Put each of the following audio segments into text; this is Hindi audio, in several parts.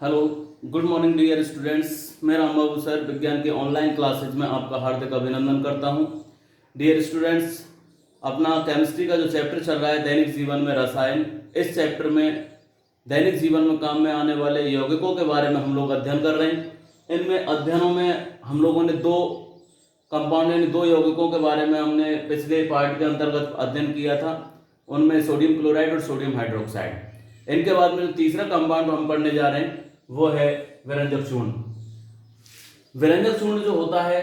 Hello, good morning dear students. मैं राम बाबू सर विज्ञान के ऑनलाइन क्लासेज में आपका हार्दिक अभिनंदन करता हूं। डियर स्टूडेंट्स, अपना केमिस्ट्री का जो चैप्टर चल रहा है दैनिक जीवन में रसायन, इस चैप्टर में दैनिक जीवन में काम में आने वाले यौगिकों के बारे में हम लोग अध्ययन कर रहे हैं। इनमें अध्ययनों में हम लोगों ने दो कंपाउंड यानी दो यौगिकों के बारे में हमने पिछले पार्ट के अंतर्गत अध्ययन किया था। उनमें सोडियम क्लोराइड और सोडियम हाइड्रोक्साइड। इनके बाद में जो तीसरा कंपाउंड हम पढ़ने जा रहे हैं वो है विरंजक चूर्ण। विरंजक चूर्ण जो होता है,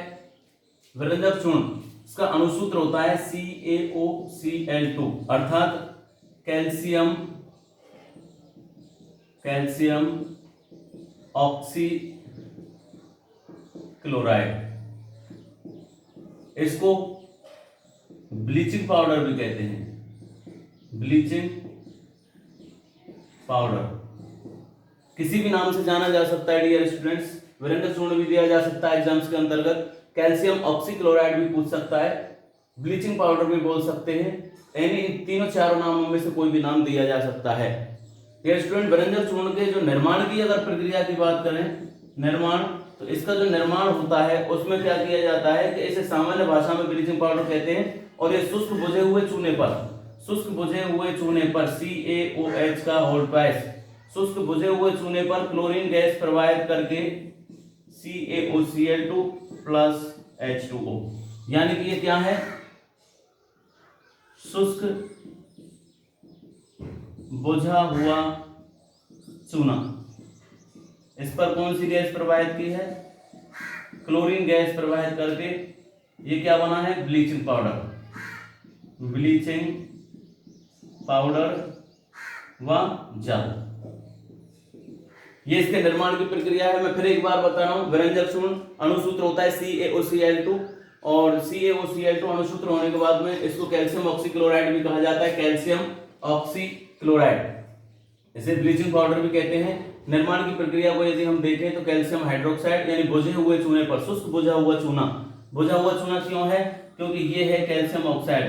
विरंजक चूर्ण, इसका अणुसूत्र होता है CaOCl2 अर्थात कैल्शियम ऑक्सी क्लोराइड। इसको ब्लीचिंग पाउडर भी कहते हैं, ब्लीचिंग पाउडर किसी भी नाम से जाना जा सकता है डियर स्टूडेंट्स। विरंजक चूर्ण भी दिया जा सकता है एग्जाम्स के अंतर्गत, कैल्शियम ऑक्सीक्लोराइड भी पूछ सकता है, ब्लीचिंग पाउडर भी बोल सकते हैं। यानी इन तीनों चारों नामों में से कोई भी नाम दिया जा सकता है। डियर स्टूडेंट, विरंजक चूर्ण के जो निर्माण की अगर प्रक्रिया की बात करें, निर्माण, तो इसका जो निर्माण होता है उसमें क्या किया जाता है कि इसे सामान्य भाषा में ब्लीचिंग पाउडर कहते हैं। और ये शुष्क बुझे हुए चूने पर, शुष्क बुझे हुए चूने पर CaOH का होल ट्वाइस, शुष्क बुझे हुए चूने पर क्लोरीन गैस प्रवाहित करके CaOCl2 प्लस H2O, यानी कि ये क्या है, शुष्क बुझा हुआ चूना। इस पर कौन सी गैस प्रवाहित की है, क्लोरीन गैस प्रवाहित करके ये क्या बना है, ब्लीचिंग पाउडर, ब्लीचिंग पाउडर व जल। ये इसके निर्माण की प्रक्रिया है। मैं फिर एक बार बता रहा हूं, विरंजक चूर्ण अणुसूत्र होता है CaOCl2 और CaOCl2 अणुसूत्र होने के बाद में इसको कैल्शियम ऑक्सीक्लोराइड भी कहा जाता है, कैल्शियम ऑक्सीक्लोराइड। इसे ब्लीचिंग पाउडर भी कहते हैं। निर्माण की प्रक्रिया को यदि हम देखें तो कैल्शियम हाइड्रोक्साइड यानी बुझे हुए चूने पर, शुष्क बुझा हुआ चूना। बुझा हुआ चूना क्यों है, क्योंकि ये है कैल्शियम ऑक्साइड,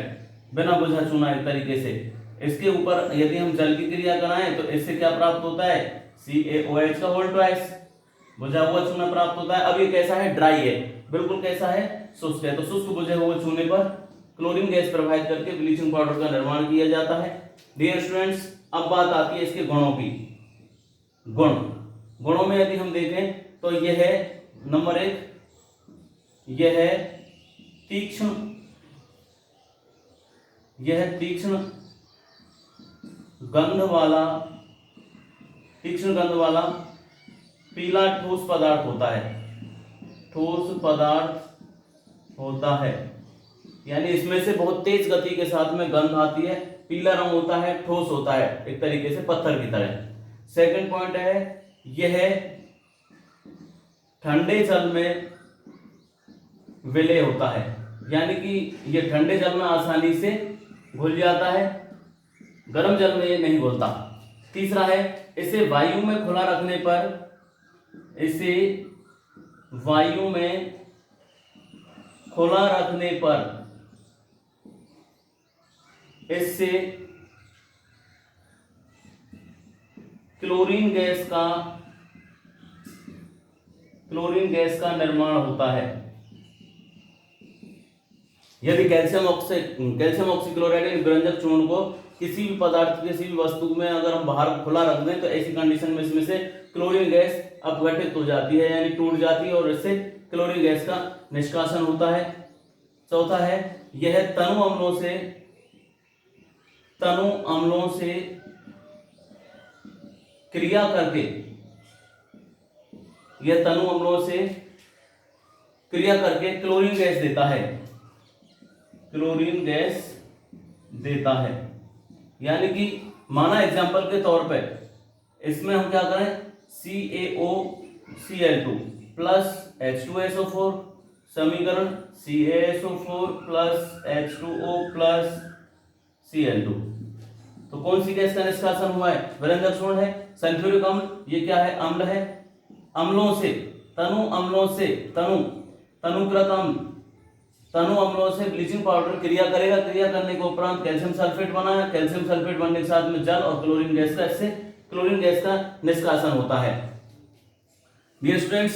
बिना बुझा चूना एक तरीके से। इसके ऊपर यदि हम जल की क्रिया कराएं तो इससे क्या प्राप्त होता है, CaOH का होल ट्वाइस, बुझा हुआ चूना प्राप्त होता है। अब ये कैसा है, ड्राई है, बिल्कुल कैसा है, शुष्क है। तो शुष्क बुझे हुए चूने पर क्लोरीन गैस प्रवाहित करके ब्लीचिंग पाउडर का निर्माण किया जाता है। डियर स्टूडेंट्स, अब बात आती है इसके गुणों की। गुणों में यदि हम देखें तो यह है नंबर 1, यह है तीक्ष्ण, यह तीक्ष्ण गंध वाला पीला ठोस पदार्थ होता है, ठोस पदार्थ होता है। यानी इसमें से बहुत तेज गति के साथ में गंध आती है, पीला रंग होता है, ठोस होता है, एक तरीके से पत्थर की तरह। सेकंड पॉइंट है, यह ठंडे जल में विलय होता है, यानी कि यह ठंडे जल में आसानी से घुल जाता है, गर्म जल में ये नहीं घुलता। तीसरा है, इसे वायु में खुला रखने पर, इसे वायु में खुला रखने पर इससे क्लोरीन गैस का निर्माण होता है। यदि कैल्शियम ऑक्सीक्लोराइड यानी विरंजक चूर्ण को किसी भी पदार्थ, किसी भी वस्तु में अगर हम बाहर खुला रख दें तो ऐसी कंडीशन में इसमें से क्लोरीन गैस अपघटित हो जाती है, यानी टूट जाती है, और इससे क्लोरीन गैस का निष्कासन होता है। चौथा है, यह तनु अम्लों से क्रिया करके, यह तनु अम्लों से क्रिया करके क्लोरीन गैस देता है, क्लोरीन गैस देता है। यानी कि माना एग्जांपल के तौर पे इसमें हम क्या करें, CaOCl2 प्लस H2SO4, समीकरण CaSO4 plus H2O plus Cl2। तो कौन सी गैस का निष्कासन हुआ है, विरंजक चूर्ण है। सल्फ्यूरिक अम्ल, ये क्या है, अम्ल है। अम्लों से, तनुकृत अम्ल, तनु अम्लों से ब्लीचिंग पाउडर क्रिया करेगा, क्रिया करने के उपरांत कैल्शियम सल्फेट बना, कैल्शियम सल्फेट बनने के साथ में जल और क्लोरीन गैस का, इससे क्लोरीन गैस का निष्कासन होता है। डियर स्टूडेंट्स,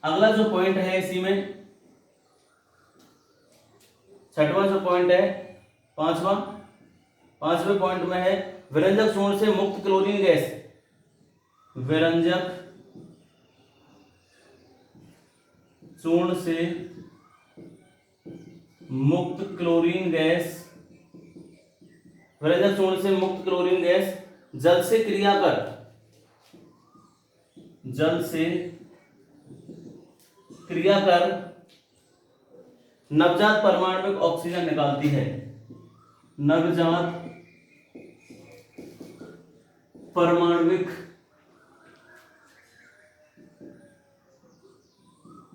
अगला जो पॉइंट है इसी में, छठवां जो पॉइंट है, पांचवें पॉइंट में है विरंजक चूर्ण से मुक्त क्लोरीन गैस, विरंजक चूर्ण से मुक्त क्लोरीन गैस, विरंजक चूर्ण से मुक्त क्लोरीन गैस जल से क्रिया कर, जल से क्रिया कर नवजात परमाणविक ऑक्सीजन निकालती है, नवजात परमाणविक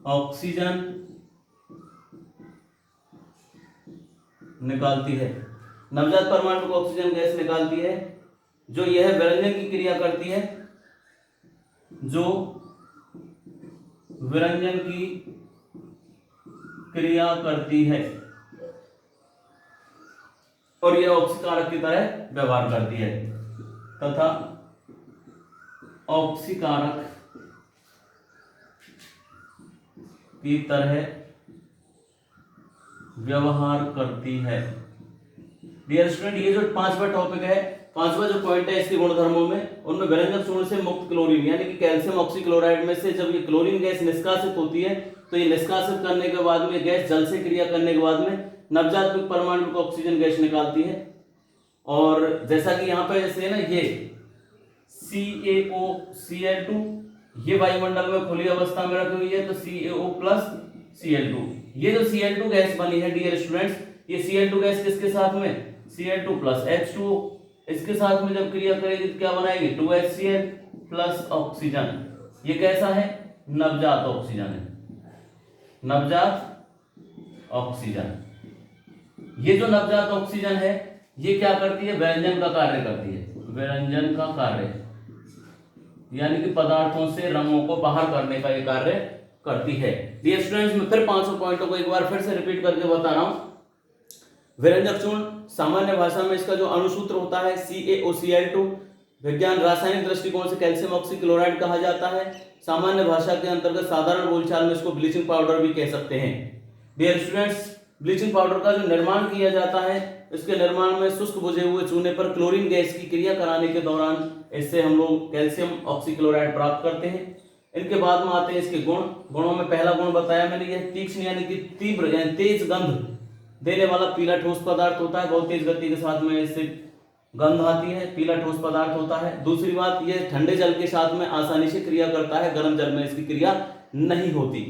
ऑक्सीजन निकालती है, नवजात परमाणु ऑक्सीजन गैस निकालती है, जो यह विरंजन की क्रिया करती है, जो विरंजन की क्रिया करती है और यह ऑक्सीकारक की तरह व्यवहार करती है तथा ऑक्सीकारक की तरह व्यवहार करती है। डियर स्टूडेंट, ये जो पांचवा टॉपिक है, पांचवा जो पॉइंट है इसके गुणधर्मों में, उनमें विरंजक चूर्ण से मुक्त क्लोरीन यानी कि कैल्शियम ऑक्सीक्लोराइड में से जब ये क्लोरीन गैस निष्कासित होती है तो ये निष्कासित करने के बाद में गैस जल से क्रिया करने के बाद में नवजात परमाणु ऑक्सीजन गैस निकालती है। और जैसा कि यहाँ पे जैसे है ना, ये CaOCl2 ये वायुमंडल में खुली अवस्था में रखी हुई है, तो CaO प्लस Cl2, ये जो Cl2 गैस बनी है डियर स्टूडेंट्स, ये Cl2 गैस किसके साथ में, Cl2 प्लस H2O, इसके साथ में जब क्रिया करेगी तो क्या बनाएगी, 2HCl प्लस ऑक्सीजन। ये कैसा है, नवजात ऑक्सीजन है, नवजात ऑक्सीजन। ये जो नवजात ऑक्सीजन है ये क्या करती है, विरंजन का कार्य करती है, विरंजन का कार्य यानी कि पदार्थों से रंगों को बाहर करने का ये कार्य करती है। डियर स्टूडेंट्स, मैं फिर पांचों पॉइंटों को एक बार फिर से रिपीट करके बता रहा हूं। विरंजक चूर्ण सामान्य भाषा में इसका जो अणुसूत्र होता है CaOCl2, विज्ञान रासायनिक दृष्टिकोण से कैल्शियम ऑक्सीक्लोराइड कहा जाता है, सामान्य भाषा के अंतर्गत साधारण बोलचाल में इसको ब्लीचिंग पाउडर भी कह सकते हैं। डियर स्टूडेंट्स, ब्लीचिंग पाउडर का जो निर्माण किया जाता है, इसके निर्माण में शुष्क बुझे हुए चूने पर क्लोरीन गैस की क्रिया कराने के दौरान इससे हम लोग कैल्शियम ऑक्सीक्लोराइड प्राप्त करते हैं। इनके बाद में आते हैं इसके गुण। गुणों में पहला गुण बताया मैंने, यह तीक्ष्ण यानी कि तीव्र यानी तेज गंध देने वाला पीला ठोस पदार्थ होता है, बहुत तेज गति के साथ में इससे गंध आती है, पीला ठोस पदार्थ होता है। दूसरी बात, यह ठंडे जल के साथ में आसानी से क्रिया करता है, गर्म जल में इसकी क्रिया नहीं होती।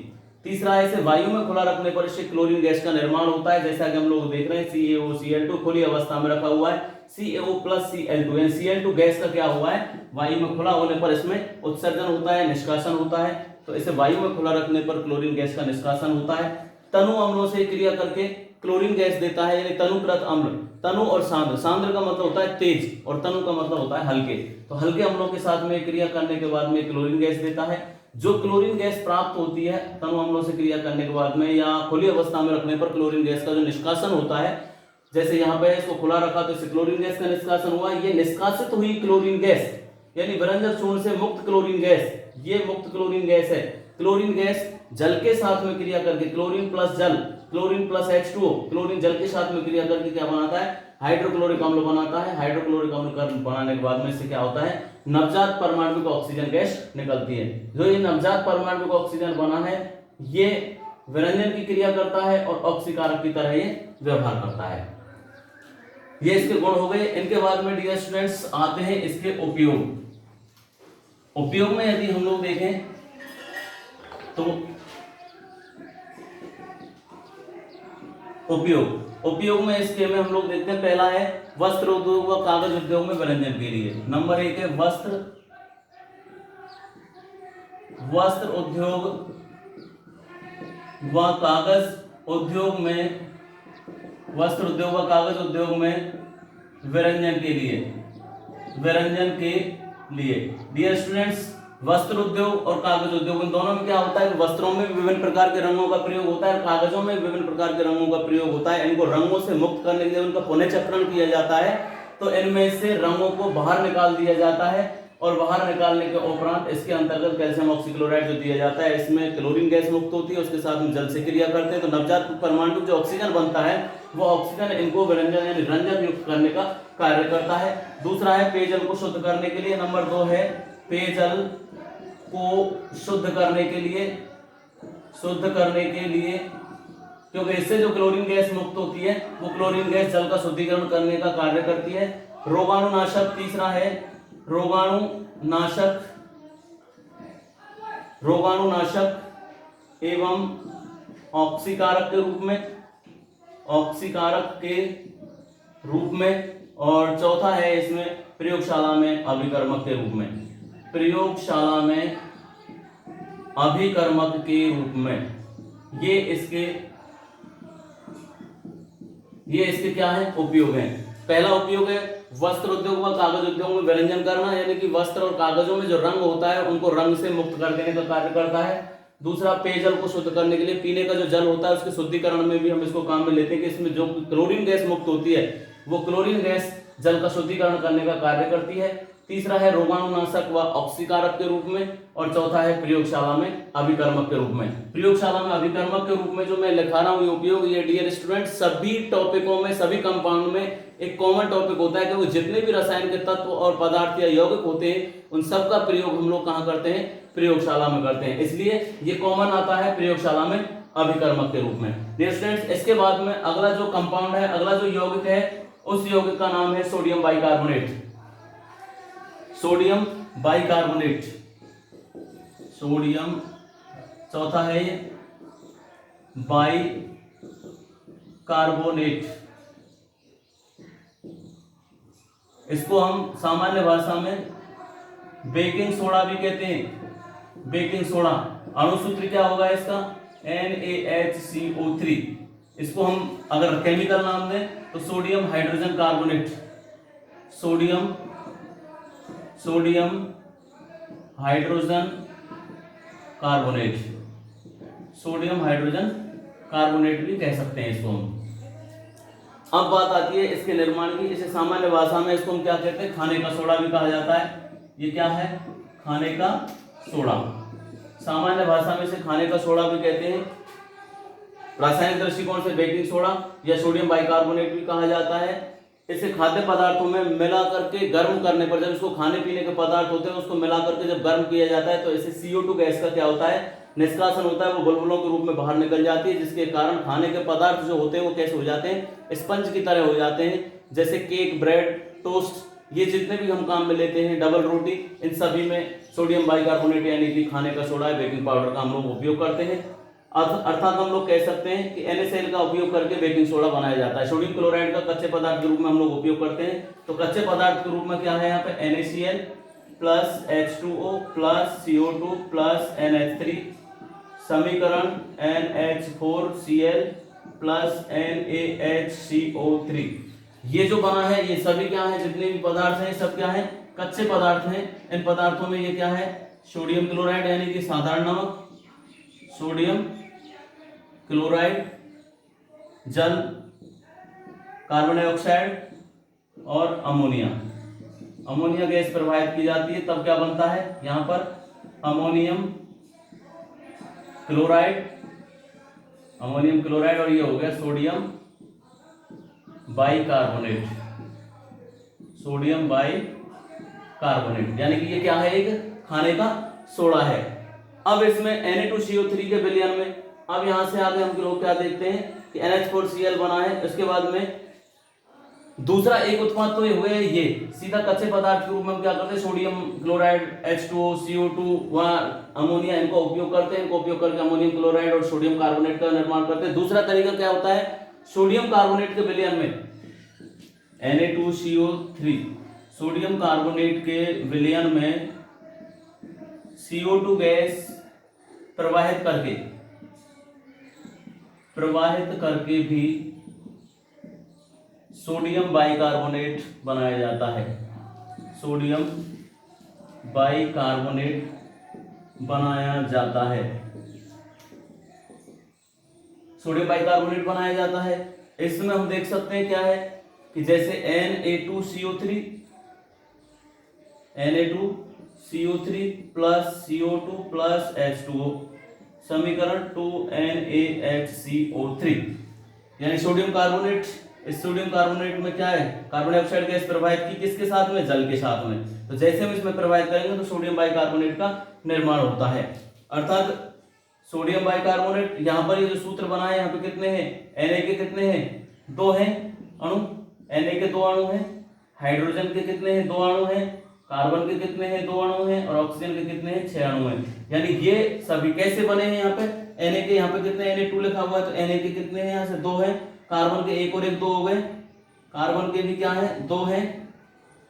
तीसरा है, इसे वायु में खुला रखने पर इससे क्लोरीन गैस का निर्माण होता है, जैसा कि हम लोग देख रहे हैं CaOCl2 खुली अवस्था में रखा हुआ है, CaO प्लस Cl2 यानी Cl2 गैस का क्या हुआ है, वायु में खुला होने पर इसमें उत्सर्जन होता है, निष्कासन होता है, तो इसे वायु में खुला रखने पर क्लोरीन गैस का निष्कासन होता है। तनु अम्लों से क्रिया करके क्लोरीन गैस देता है, यानी तनुकृत अम्ल। तनु और सांद्र, सांद्र का मतलब होता है तेज और तनु का मतलब होता है हल्के, तो हल्के अम्लों के साथ में क्रिया करने के बाद में क्लोरीन गैस देता है। जो क्लोरीन गैस प्राप्त होती है तनु अम्लों से क्रिया करने के बाद में या खुली अवस्था में रखने पर क्लोरीन गैस का जो निष्कासन होता है, जैसे यहाँ पे इसको खुला रखा तो इससे क्लोरीन गैस का निष्कासन हुआ, ये निष्कासित हुई क्लोरीन गैस यानी विरंजक चूर्ण से मुक्त क्लोरीन गैस, ये मुक्त क्लोरीन गैस है। क्लोरीन गैस जल के साथ में क्रिया करके, क्लोरीन प्लस जल, क्लोरीन प्लस H2O, क्लोरीन जल के साथ में क्रिया करके क्या बनाता है, हाइड्रोक्लोरिक अम्ल बनाता है। हाइड्रोक्लोरिक अम्ल बनाने के बाद में इससे क्या होता है, नवजात परमाणु ऑक्सीजन गैस निकलती है। जो ये नवजात परमाणु ऑक्सीजन बना है ये विरंजन की क्रिया करता है और ऑक्सीकारक की तरह ये व्यवहार करता है। ये इसके गुण हो गए। इनके बाद में डियर स्टूडेंट्स आते हैं इसके उपयोग। उपयोग में यदि हम लोग देखें तो उपयोग में इसके में हम लोग देखते हैं, पहला है वस्त्र उद्योग व कागज उद्योग में विरंजन के लिए। नंबर 1 है वस्त्र उद्योग व कागज उद्योग में, वस्त्र उद्योग व कागज उद्योग में विरंजन के लिए डियर स्टूडेंट्स, वस्त्र उद्योग और कागज उद्योग इन दोनों में क्या होता है, वस्त्रों में विभिन्न प्रकार के रंगों का प्रयोग होता है, कागजों में विभिन्न प्रकार के रंगों का प्रयोग होता है। इनको रंगों से मुक्त करने के लिए उनका पुनःचक्रण किया जाता है, तो इनमें से रंगों को बाहर निकाल दिया जाता है और बाहर निकालने के उपरांत इसके अंतर्गत कैल्शियम ऑक्सीक्लोराइड जो दिया जाता है, इसमें क्लोरीन गैस मुक्त होती है, उसके साथ में जल से क्रिया करते हैं तो नवजात परमाणु जो ऑक्सीजन बनता है वो ऑक्सीजन इनको विरंजन यानी रंजक युक्त करने का कार्य करता है। दूसरा है पेयजल को शुद्ध करने के लिए, नंबर 2 है पेयजल को शुद्ध करने के लिए क्योंकि इससे जो क्लोरीन गैस मुक्त होती है वो क्लोरीन गैस जल का शुद्धिकरण करने का कार्य करती है। रोगाणुनाशक, तीसरा है रोगाणुनाशक एवं ऑक्सीकारक के रूप में और चौथा है इसमें प्रयोगशाला में अभिकर्मक के रूप में। ये इसके क्या है उपयोग हैं। पहला उपयोग है वस्त्र उद्योग व कागज उद्योग में विरंजन करना, यानी कि वस्त्र और कागजों में जो रंग होता है उनको रंग से मुक्त कर देने का कार्य करता है। दूसरा पेयजल को शुद्ध करने के लिए, पीने का जो जल होता है उसके शुद्धिकरण में भी हम इसको काम में लेते हैं कि इसमें जो क्लोरीन गैस मुक्त होती है वो क्लोरीन गैस जल का शुद्धिकरण करने का कार्य करती है। तीसरा है रोगाणुनाशक व ऑक्सीकारक के रूप में और चौथा है प्रयोगशाला में अभिकर्मक के रूप में। प्रयोगशाला में अभिकर्मक के रूप में जो मैं लिखा रहा हूँ ये उपयोग, ये डियर स्टूडेंट सभी टॉपिकों में, सभी कंपाउंड में एक कॉमन टॉपिक होता है कि वो जितने भी रसायन के तत्व और पदार्थ या यौगिक होते हैं उन सब का प्रयोग हम लोग कहाँ करते हैं, प्रयोगशाला में करते हैं, इसलिए ये कॉमन आता है प्रयोगशाला में अभिकर्मक के रूप में। डियर स्टूडेंट्स इसके बाद में अगला जो कंपाउंड है, अगला जो यौगिक है उस यौगिक का नाम है सोडियम बाइकार्बोनेट। सोडियम, चौथा है बाइकार्बोनेट। इसको हम सामान्य भाषा में बेकिंग सोडा भी कहते हैं। बेकिंग सोडा अणुसूत्र क्या होगा इसका, NaHCO3। इसको हम अगर केमिकल नाम दें तो sodium hydrogen carbonate. Sodium hydrogen carbonate भी कह सकते हैं इसको हम। अब बात आती है इसके निर्माण की। इसे सामान्य भाषा में इसको हम क्या कहते हैं, खाने का सोडा भी कहा जाता है। ये क्या है, खाने का सोडा। सामान्य भाषा में इसे खाने का सोडा भी कहते हैं। रासायनिक दृष्टिकोण से बेकिंग सोडा या सोडियम बाइकार्बोनेट भी कहा जाता है। इसे खाद्य पदार्थों में मिला करके गर्म करने पर, जब इसको खाने पीने के पदार्थ होते हैं उसको मिला करके जब गर्म किया जाता है तो इसे CO2 गैस का क्या होता है, निष्कासन होता है, वो बुलबुलों के रूप में बाहर निकल जाती है, जिसके कारण खाने के पदार्थ जो होते हैं वो कैसे हो जाते हैं, स्पंज की तरह हो जाते हैं। जैसे केक, ब्रेड, टोस्ट, ये जितने भी हम काम में लेते हैं, डबल रोटी, इन सभी में सोडियम बाइकार्बोनेट यानी कि खाने का सोडा, बेकिंग पाउडर का हम लोग उपयोग करते हैं। अर्थात हम लोग कह सकते हैं कि NaCl का उपयोग करके बेकिंग सोडा बनाया जाता है। सोडियम क्लोराइड का कच्चे पदार्थ के रूप में हम लोग उपयोग करते हैं। तो कच्चे पदार्थ के रूप में क्या है यहाँ पे, NaCl plus H2O plus CO2 plus NH3, समीकरण NH4Cl प्लस NaHCO3। ये जो बना है ये सभी क्या है, जितने भी पदार्थ हैं सब क्या है, कच्चे पदार्थ हैं। इन पदार्थों में ये क्या है, सोडियम क्लोराइड यानी कि साधारण नमक, सोडियम क्लोराइड, जल, कार्बन डाइऑक्साइड और अमोनिया गैस प्रवाहित की जाती है, तब क्या बनता है यहाँ पर, अमोनियम क्लोराइड और ये हो गया सोडियम बाइकार्बोनेट। यानी कि ये क्या है, एक खाने का सोडा है। अब इसमें Na2CO3 के विलयन में, अब यहां से आगे हम लोग क्या देखते हैं कि NH4Cl बना है। इसके बाद में दूसरा एक उत्पाद तो ये हुए, ये सीधा कच्चे पदार्थ के रूप में हम क्या करते हैं, सोडियम क्लोराइड, H2O, CO2 व अमोनिया, इनका उपयोग करते हैं। इनको उपयोग करके अमोनियम क्लोराइड और सोडियम कार्बोनेट का निर्माण करते हैं। दूसरा तरीका क्या होता है, सोडियम कार्बोनेट के विलयन में Na2CO3, सोडियम कार्बोनेट के विलयन में CO2 गैस प्रवाहित करके भी सोडियम बाइकार्बोनेट बनाया जाता है। सोडियम बाइकार्बोनेट बनाया जाता है। इसमें हम देख सकते हैं क्या है कि जैसे Na2CO3 CO3 plus CO2 plus H2O, समीकरण 2NaHCO3। यानी सोडियम कार्बोनेट, इस सोडियम कार्बोनेट में क्या है, कार्बन डाइऑक्साइड गैस प्रवाहित की किसके साथ में, जल के साथ में। तो जैसे हम इसमें प्रवाहित करेंगे तो सोडियम बाइकार्बोनेट का निर्माण होता है। अर्थात सोडियम बाइकार्बोनेट, यहाँ पर ये जो सूत्र बना है, यहाँ पे कितने हैं, Na के कितने हैं, 2 हैं अणु, Na के 2 अणु हैं, हाइड्रोजन के कितने हैं, 2 अणु हैं, कार्बन के कितने हैं, 2 अणु हैं, और ऑक्सीजन के कितने हैं, 6 अणु हैं। यानी ये सभी कैसे बने हैं, यहाँ पे Na के, यहाँ पे कितने Na2 लिखा हुआ है, तो Na के कितने हैं, यहाँ से 2 हैं, कार्बन के 1 और 1 2 हो गए, कार्बन के भी क्या है, 2 हैं।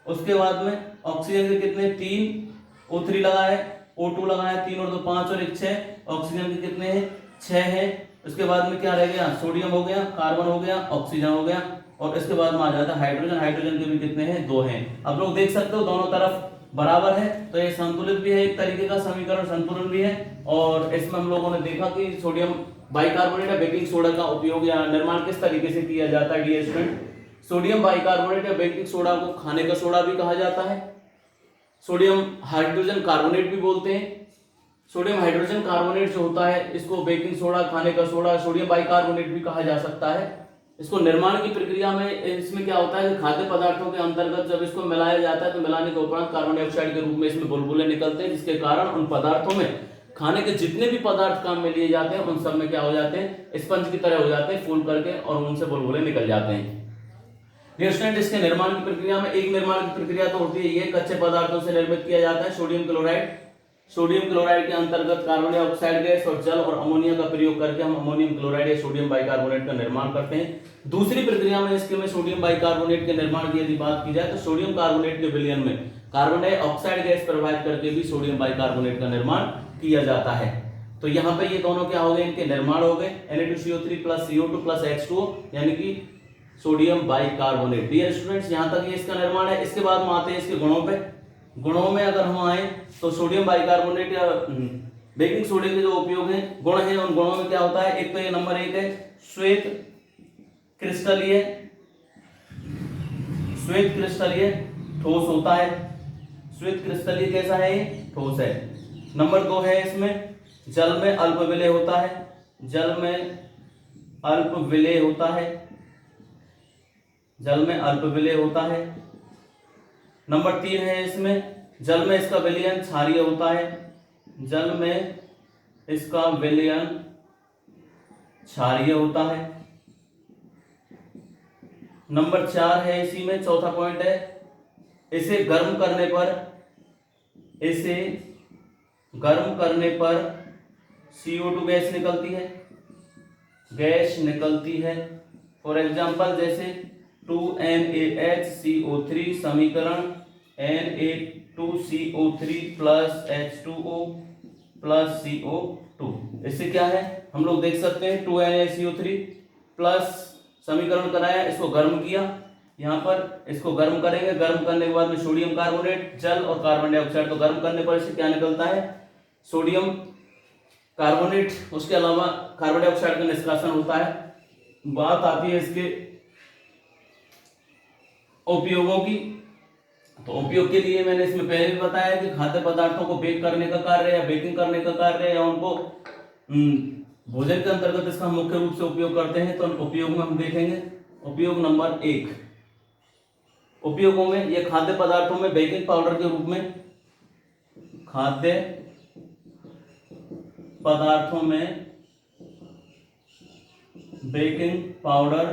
उसके बाद में ऑक्सीजन के कितने, 3, O3 लगा है, O2 लगा है, 3 और 2 5 और 1 6, ऑक्सीजन के कितने हैं, 6 हैं। उसके बाद में क्या रह गया, सोडियम हो गया, कार्बन हो गया, ऑक्सीजन हो गया, और इसके बाद में आ जाता है हाइड्रोजन, हाइड्रोजन के भी कितने हैं, 2 हैं। अब लोग देख सकते हो दोनों तरफ बराबर है, तो ये संतुलित भी है, एक तरीके का समीकरण संतुलन भी है। और इसमें हम लोगों ने देखा कि सोडियम बाइकार्बोनेट या बेकिंग सोडा का उपयोग या निर्माण किस तरीके से किया जाता है। डियर स्टूडेंट, सोडियम बाइकार्बोनेट या बेकिंग सोडा को खाने का सोडा भी कहा जाता है, सोडियम हाइड्रोजन कार्बोनेट भी बोलते हैं। सोडियम हाइड्रोजन कार्बोनेट जो होता है, इसको बेकिंग सोडा, खाने का सोडा, सोडियम बाइकार्बोनेट भी कहा जा सकता है। इसको निर्माण की प्रक्रिया में, इसमें क्या होता है कि खाद्य पदार्थों के अंतर्गत जब इसको मिलाया जाता है, तो मिलाने के उपरांत कार्बन डाइऑक्साइड के रूप में इसमें बुलबुले निकलते हैं, जिसके कारण उन पदार्थों में, खाने के जितने भी पदार्थ काम में लिए जाते हैं, उन सब में क्या हो जाते हैं, स्पंज की तरह हो जाते हैं, फूल करके, और उनसे बुलबुले निकल जाते हैं। डियर स्टूडेंट, इसके निर्माण की प्रक्रिया में एक निर्माण की प्रक्रिया तो होती है, ये कच्चे पदार्थों से निर्मित किया जाता है सोडियम क्लोराइड। सोडियम क्लोराइड के अंतर्गत कार्बन डाइऑक्साइड गैस और जल और अमोनिया का प्रयोग करके हम अमोनियम क्लोराइड या सोडियम बाइकार्बोनेट का निर्माण करते हैं। दूसरी प्रक्रिया में इसके में सोडियम बाइकार्बोनेट के निर्माण की यदि बात की जाए, तो सोडियम कार्बोनेट के विलयन में कार्बन डाइऑक्साइड गैस प्रवाहित करके भी सोडियम बाइकार्बोनेट का निर्माण किया जाता है। तो यहाँ पे ये दोनों क्या हो गए, इनके निर्माण हो गए, Na2CO3 plus CO2 plus H2O, यानी कि सोडियम बाइकार्बोनेट। डियर स्टूडेंट्स, यहाँ तक ये इसका निर्माण है। इसके बाद में आते हैं इसके गुणों पे। गुणों में अगर हम आए तो सोडियम बाइकार्बोनेट या बेकिंग सोडे के जो उपयोग है, गुण है, उन गुणों में क्या होता है, एक तो ये नंबर 1 है श्वेत क्रिस्टलीय, श्वेत क्रिस्टलीय ठोस होता है। श्वेत क्रिस्टलीय कैसा है, ये ठोस है। नंबर 2 है इसमें जल में अल्प विलेय होता है, जल में अल्प विलेय होता है, जल में अल्प विलेय होता है। नंबर 3 है इसमें जल में इसका विलयन क्षारीय होता है, जल में इसका विलयन क्षारीय होता है। नंबर 4 है इसी में, चौथा पॉइंट है, इसे गर्म करने पर, इसे गर्म करने पर CO2 गैस निकलती है, गैस निकलती है। फॉर एग्जाम्पल जैसे 2NaHCO3 समीकरण Na2CO3 plus H2O plus CO2, इससे क्या है, हम लोग देख सकते हैं 2NaCO3 प्लस समीकरण कराया, इसको गर्म किया, यहाँ पर इसको गर्म करेंगे, गर्म करने के बाद में सोडियम कार्बोनेट, जल और कार्बन डाइऑक्साइड, तो गर्म करने पर इससे क्या निकलता है, सोडियम कार्बोनेट, उसके अलावा कार्बन डाइऑक्साइड का निष्कासन होता है। बात आती है इसके उपयोगों की, तो उपयोग के लिए मैंने इसमें पहले भी बताया कि खाद्य पदार्थों को बेक करने का कार्य या बेकिंग करने का कार्य या उनको भोजन के अंतर्गत इसका मुख्य रूप से उपयोग करते हैं। तो उपयोग में हम देखेंगे उपयोग नंबर 1, उपयोगों में ये खाद्य पदार्थों में बेकिंग पाउडर के रूप में, खाद्य पदार्थों में बेकिंग पाउडर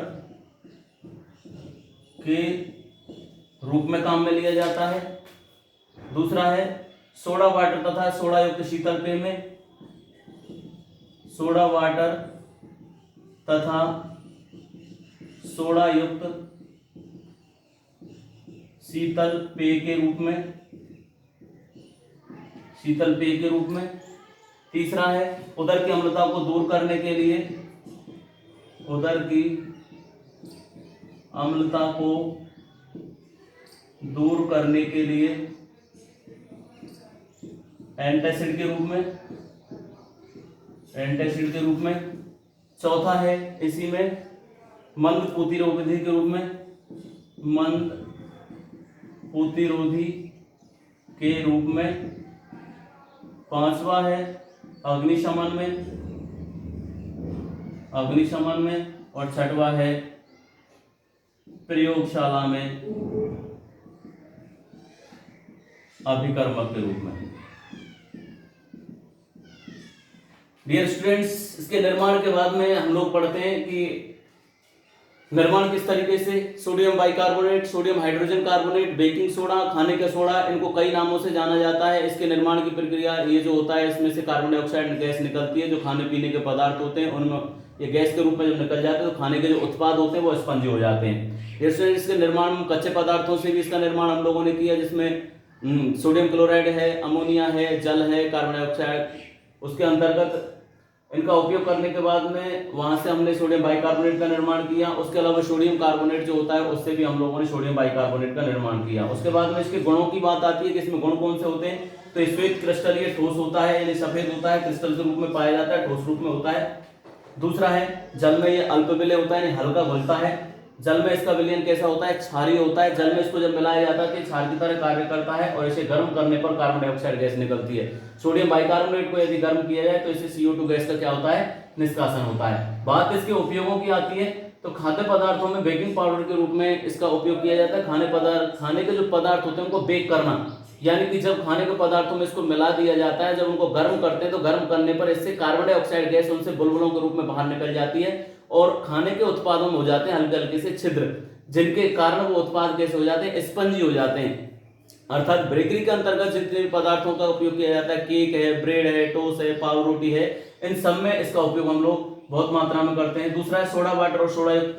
के रूप में काम में लिया जाता है। दूसरा है सोडा वाटर तथा सोडा युक्त शीतल पेय में, सोडा वाटर तथा सोडा युक्त शीतल पेय के रूप में, शीतल पेय के रूप में। तीसरा है उदर की अम्लता को दूर करने के लिए, उदर की अम्लता को दूर करने के लिए एंटासिड के रूप में, एंटासिड के रूप में। चौथा है इसी में मंद प्रतिरोधी के रूप में, मंद प्रतिरोधी के रूप में, पांचवा है अग्निशमन में, और छठवा है प्रयोगशाला में अभिकर्मक के रूप में। डियर स्टूडेंट्स, इसके निर्माण के बाद में हम लोग पढ़ते हैं कि निर्माण किस तरीके से, sodium bicarbonate, sodium hydrogen carbonate, baking soda, खाने का सोडा, इनको कई नामों से जाना जाता है। इसके निर्माण की प्रक्रिया ये जो होता है, इसमें से कार्बन डाइऑक्साइड गैस निकलती है, जो खाने पीने के पदार्थ होते हैं उनमें ये गैस के रूप में जब निकल जाते हैं तो खाने के जो उत्पाद होते हैं वो स्पंजी हो जाते हैं। इसके निर्माण में कच्चे पदार्थों से भी इसका निर्माण हम लोगों ने किया, जिसमें सोडियम क्लोराइड है, अमोनिया है, जल है, कार्बन डाइऑक्साइड, उसके अंतर्गत इनका उपयोग करने के बाद में वहां से हमने सोडियम बाइकार्बोनेट का निर्माण किया। उसके अलावा सोडियम कार्बोनेट जो होता है उससे भी हम लोगों ने सोडियम बाइकार्बोनेट का निर्माण किया। उसके बाद में इसके गुणों की बात आती है कि इसमें गुण कौन से होते हैं, तो श्वेत क्रिस्टल, ये ठोस होता है यानी सफेद होता है, क्रिस्टल के रूप में पाया जाता है, ठोस रूप में होता है। दूसरा है जल में ये अल्प विलय होता है यानी हल्का घुलता है। जल में इसका विलयन कैसा होता है, क्षारीय होता है। जल में इसको जब मिलाया जाता है तो क्षार की तरह कार्य करता है और इसे गर्म करने पर कार्बन डाइऑक्साइड गैस निकलती है। सोडियम बाइकार्बोनेट को यदि गर्म किया जाए तो इससे CO2 गैस का क्या होता है, निष्कासन होता है। बात इसके उपयोगों की आती है तो खाद्य पदार्थों में बेकिंग पाउडर के रूप में इसका उपयोग किया जाता है। खाने के जो पदार्थ होते हैं उनको बेक करना, यानी कि जब खाने के पदार्थों में इसको मिला दिया जाता है, जब उनको गर्म करते हैं तो गर्म करने पर इससे कार्बन डाइऑक्साइड गैस उनसे बुलबुलों के रूप में बाहर निकल जाती है और खाने के उत्पादों में हो जाते हैं हल्के हल्के से छिद्र, जिनके कारण वो उत्पाद कैसे हो जाते हैं, स्पंजी हो जाते हैं। अर्थात बेकरी के अंतर्गत जितने भी पदार्थों का उपयोग किया जाता है, केक है, ब्रेड है, टोस्ट है, पाव रोटी है, इन सब में इसका उपयोग हम लोग बहुत मात्रा में करते हैं। दूसरा है सोडा वाटर और सोडा युक्त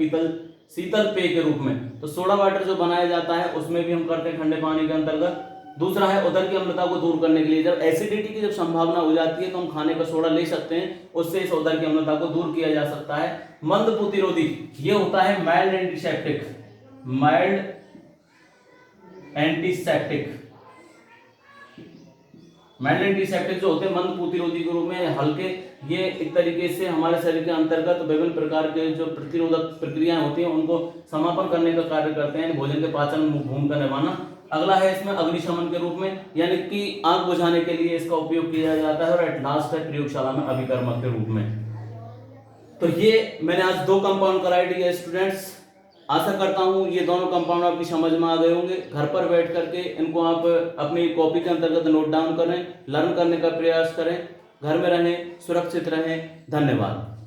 शीतल पेय के रूप में। तो सोडा वाटर जो बनाया जाता है उसमें भी हम करते हैं ठंडे पानी के अंतर्गत। दूसरा है उदर की अम्लता को दूर करने के लिए, जब एसिडिटी की जब संभावना हो जाती है तो हम खाने का सोडा ले सकते हैं, उससे इस उदर की अम्लता को दूर किया जा सकता है। मंद प्रतिरोधी, ये होता है माइल्ड एंटीसेप्टिक, माइल्ड एंटीसेप्टिक जो होते हैं मंद प्रतिरोधी के रूप में हल्के, ये एक तरीके से हमारे शरीर के अंतर्गत विभिन्न प्रकार के जो प्रतिरोधक प्रक्रियाएं होती हैं उनको समापन करने का कार्य करते हैं, भोजन के पाचन भूमिका निभाना। अगला है इसमें अग्निशमन के रूप में, यानी कि आग बुझाने के लिए इसका उपयोग किया जाता है। और एट लास्ट है प्रयोगशाला में अभिकर्मक के रूप में। तो ये मैंने आज 2 कंपाउंड कराए डियर स्टूडेंट्स। आशा करता हूं ये दोनों कंपाउंड आपकी समझ में आ गए होंगे। घर पर बैठ करके इनको आप अपनी कॉपी के अंतर्गत नोट डाउन करें, लर्न करने का प्रयास करें। घर में रहें, सुरक्षित रहें। धन्यवाद।